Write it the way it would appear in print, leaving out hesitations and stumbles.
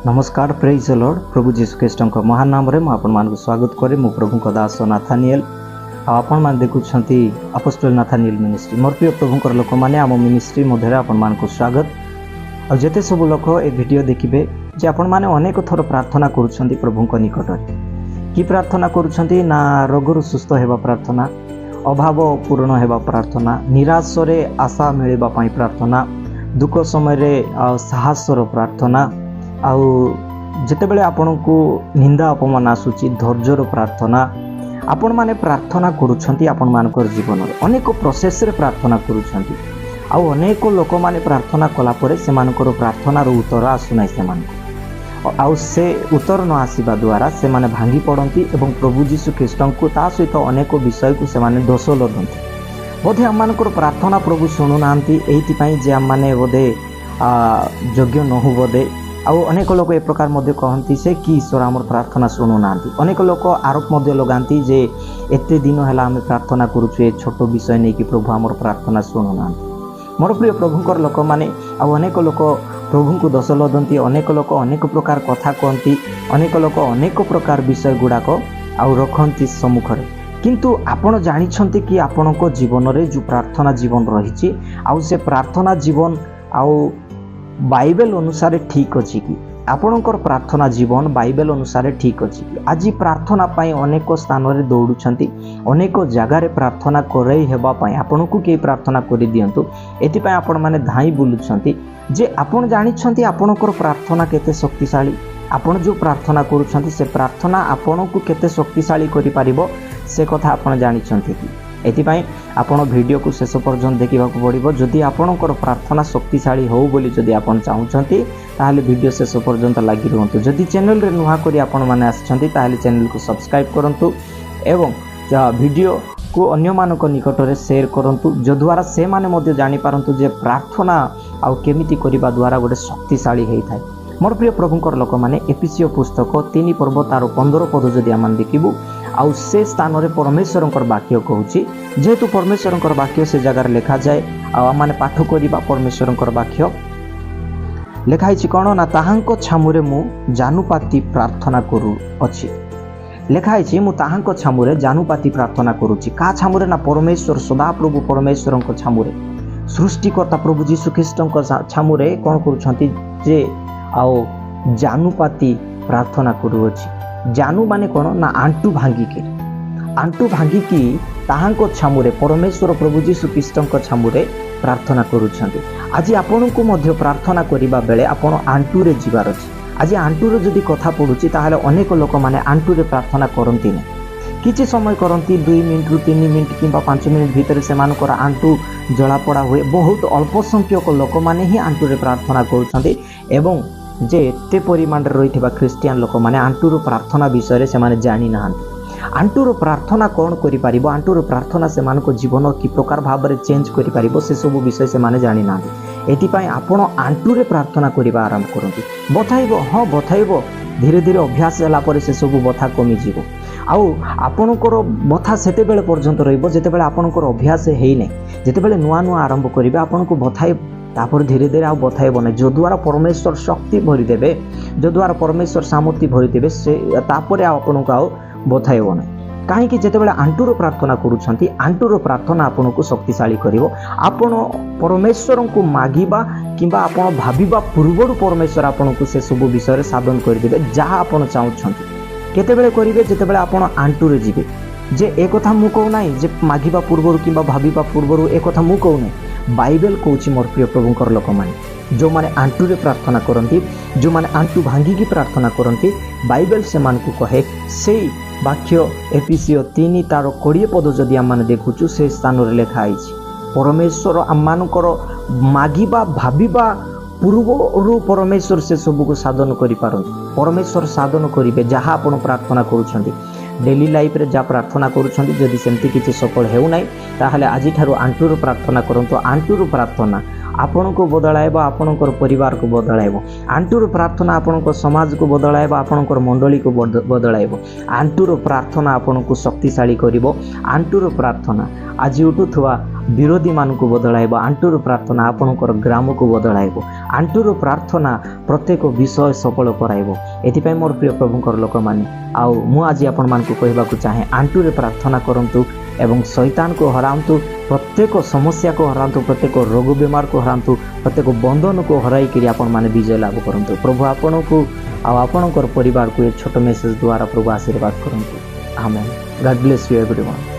नमस्कार praise the Lord प्रभु जीशु ख्रीष्ट महान नाम रे आपण मानक स्वागत करे मु प्रभु का दास नाथानिएल आपण मान देखुछंती अपोस्टल नाथानिएल मिनिस्ट्री मोर प्रिय प्रभु लोक माने आम मिनिस्ट्री मध्य आपण मानक स्वागत आ जेते सब लोक ए वीडियो देखिबे जे आपण माने अनेक थर प्रार्थना करूछंती प्रभु को निकट की प्रार्थना करूछंती ना रोगरु सुस्थ हेबा प्रार्थना अभाव पूर्ण हेबा प्रार्थना निराश रे आशा मिलबा पई प्रार्थना दुख समय रे साहसर प्रार्थना आउ जिते बड़े आपण को निंदा अपमान आसूची धैर्यर प्रार्थना आपण माने प्रार्थना करूछंती आपण मानकर जीवन रे अनेक प्रोसेस रे प्रार्थना करूछंती आउ अनेक लोक माने प्रार्थना कला परे से मानकर प्रार्थना रो उत्तर आसु नै से मानको आउ से उत्तर न आसीबा द्वारा से माने भांगी पड़ंती एवं प्रभु जीशु ख्रीष्ट को ता सहित अनेक विषय को से माने दोष लदंती बोधे हम मानकर प्रार्थना प्रभु सुनु नांती एथि पई जे हम माने बोधे योग्य न हो बोधे आउ अनेक लोक ए प्रकार मध्य कहती से कि ईश्वर आम प्रार्थना शुणु ना अनेक लोक आरोप मध्य लगाती जे एते दिन है आम प्रार्थना करुचु ए छोट विषय नहीं कि प्रभु आम प्रार्थना शुणु ना मोर प्रिय प्रभुंकर लोक मैंने अनेक लोक प्रभु को दोष लदंती अनेक लोक अनेक प्रकार कथा कहती अनेक लोक अनेक प्रकार विषय गुड़ाक आउ रखती सम्मुखें किंतु आपण जानिछंती कि आपणको जीवन रे जो प्रार्थना जीवन रही आउ से प्रार्थना जीवन आउ बाइबल अनुसार ठीक अच्छी कि आपणकर प्रार्थना जीवन बाइबल अनुसार ठीक अच्छी कि आज प्रार्थना पाई अनेक स्थान रे दौड़ुछंती अनेक जगार प्रार्थना करई हेबा पाई आपन को के प्रार्थना करि दियंतु एति पाई आपण माने धाई बुलुछंती जे आपण जानिछंती आपणकर प्रार्थना केते शक्तिशाली आपण जो प्रार्थना करूछंती से प्रार्थना आपण को केते शक्तिशाली करि पारिबो से कथा आपण जानिछंती कि एथिपाई आपण वीडियो को शेष पर्यंत देखा पड़ो जदि आपणकर प्रार्थना शक्तिशाली हो बोली जदि आपण चाहूँगी ताहले वीडियो शेष पर्यंत लगी रुहतु जदि चैनल रे नुआ करी आपण माने आछंती ताहले चैनल को सब्सक्राइब करंतु एवं वीडियो को अन्य मानक निकट रे शेयर करंतु जो द्वारा से माने मध्य जानि पारंतु जे प्रार्थना आउ केमिति करिबा द्वारा गोटे शक्तिशाली हेइ थाए मोर प्रिय प्रभुंकर लोक माने एफिसियो पुस्तक 3 पर्व तार 15 पद जदि आमान देखिबु आउ से स्थान रे परमेश्वरंकर वाक्य कहूची जेहेतु परमेश्वरंकर वाक्य से जगह लिखा जाए आ माने पाठ करिबा परमेश्वरंकर वाक्य लिखाई छि कोन ना ताहांको छामुरे मु जानुपाती प्रार्थना करू अछि लिखाई छि मु ताहांको छामुरे जानुपाती प्रार्थना करूची का छामुरे ना परमेश्वर सदा प्रभु परमेश्वरंको छामुरे सृष्टिकर्ता प्रभु जीशु ख्रीष्टंको छामुरे कोन करूछंती जे आओ जानुपाती प्रार्थना करू अछि जानू माने कोन ना आंटू भांगी की ताहांको छामुरे परमेश्वर प्रभु जीशु ख्रीष्टंको छामुरे प्रार्थना करूछंती आज आपन को मध्य प्रार्थना करिबा बेले आपन आंटू रे जिबार अछि आज आंटू रे जदी कथा पडुची ताहाले अनेक लोक माने आंटू रे प्रार्थना करंती नै किछि समय करंती 2 मिनिट रु 3 मिनिट किंबा 5 मिनिट भीतर से मानकर आंटू जला पड़ा हुए बहुत अल्प संख्यक लोक माने ही आंटू रे प्रार्थना करूछंती एवं जे एते परिमाण रे रहिथिबा ख्रिस्टियन लोक माने आंटूर प्रार्थना विषय रे से माने जानि नाहंती आंटूर प्रार्थना कोन करि पारिबो आंटूर प्रार्थना से मानको जीवन की प्रकार भाव रे चेंज करि पारिबो से सब विषय से माने जानि नाहंती एति पई आपण आंटूर प्रार्थना करिबा आरंभ करंती बथाइबो हां बथाइबो धीरे धीरे अभ्यास होला पर से सब बथा कमी जीवो आउ आपणकर बथा सेते बेले पर्यंत रहइबो जेते बेले आपणकर अभ्यास हेइ नै जेते बेले नुआ नुआ आरंभ करिबे आपणको बथाइ तापर धीरे धीरे आउ बथाइब ना जो द्वारा परमेश्वर शक्ति भरी देबे जो द्वारा परमेश्वर सामर्थ्य भरी देबे से तापर आपनको आउ बथाइब ना कहीं जेते बेले आंटूर प्रार्थना करूछंती आंटूर प्रार्थना आपनको शक्तिशाली करिवो आपण परमेश्वर को मागिबा किंबा आपण भाबिबा पूर्वरु परमेश्वर आपनको से सब विषय रे साधन कर देबे जहा आपण चाहुछंती केते बेले करिवे जेते बेले आपण आंटूर जिवे जे ए कथा मु कहू नाही जे मागिबा पूर्वरु किंबा भाबिबा पूर्वरु ए कथा मु कहू नाही बाइबल कहूँ मोर प्रिय प्रभुंकर लोक मैंने जो माने आंटू रे प्रार्थना करती जो माने आंटू भांगी की प्रार्थना करती बाइबल से मान को कहे से वाक्य एफिसियो 3 तार 20 पद जदि आम माने देखुचु से स्थान रे लिखा आइछि परमेश्वर आम मानकर मागिबा भाबिबा पूर्वरु परमेश्वर से सब को साधन करि पारंती परमेश्वर साधन करिवे जहा आपण प्रार्थना करूछंती डेली लाइफ रे जा प्रार्थना करूछंती जदि सेमती किछि सफल हेउ नै ताहले आजि ठारू आंटूर प्रार्थना करंतु आंटूर प्रार्थना आपण को बदलाइबो आपणकर परिवार को बदलाइबो आंटूर प्रार्थना आपणको समाज को बदलाइबो आपणकर मंडली को बदलाइबो आंटूर प्रार्थना आपणको शक्तिशाली करिवो आंटूर प्रार्थना आज उठुथुवा विरोधी मान को बदलाइब आंटुर प्रार्थना आपणकर ग्राम को बदलाइब आंटुर प्रार्थना प्रत्येक विषय सफल कराइब एथिपाई मोर प्रिय प्रभुकर लोक माने आउ मु आज आपण मान को कहबा को चाहे आंटुरे प्रार्थना करंतु एवं शैतान को हरांतु प्रत्येक समस्या को हरांतु प्रत्येक रोग बीमार को हरांतु प्रत्येक बंधन को हराई करी आपण माने विजय लाभ करंतु प्रभु आपण को आपणकर परिवार को एक छोट मेसेज द्वारा प्रभु आशीर्वाद करंतु आमेन गॉड ब्लेस यू एवरीवन।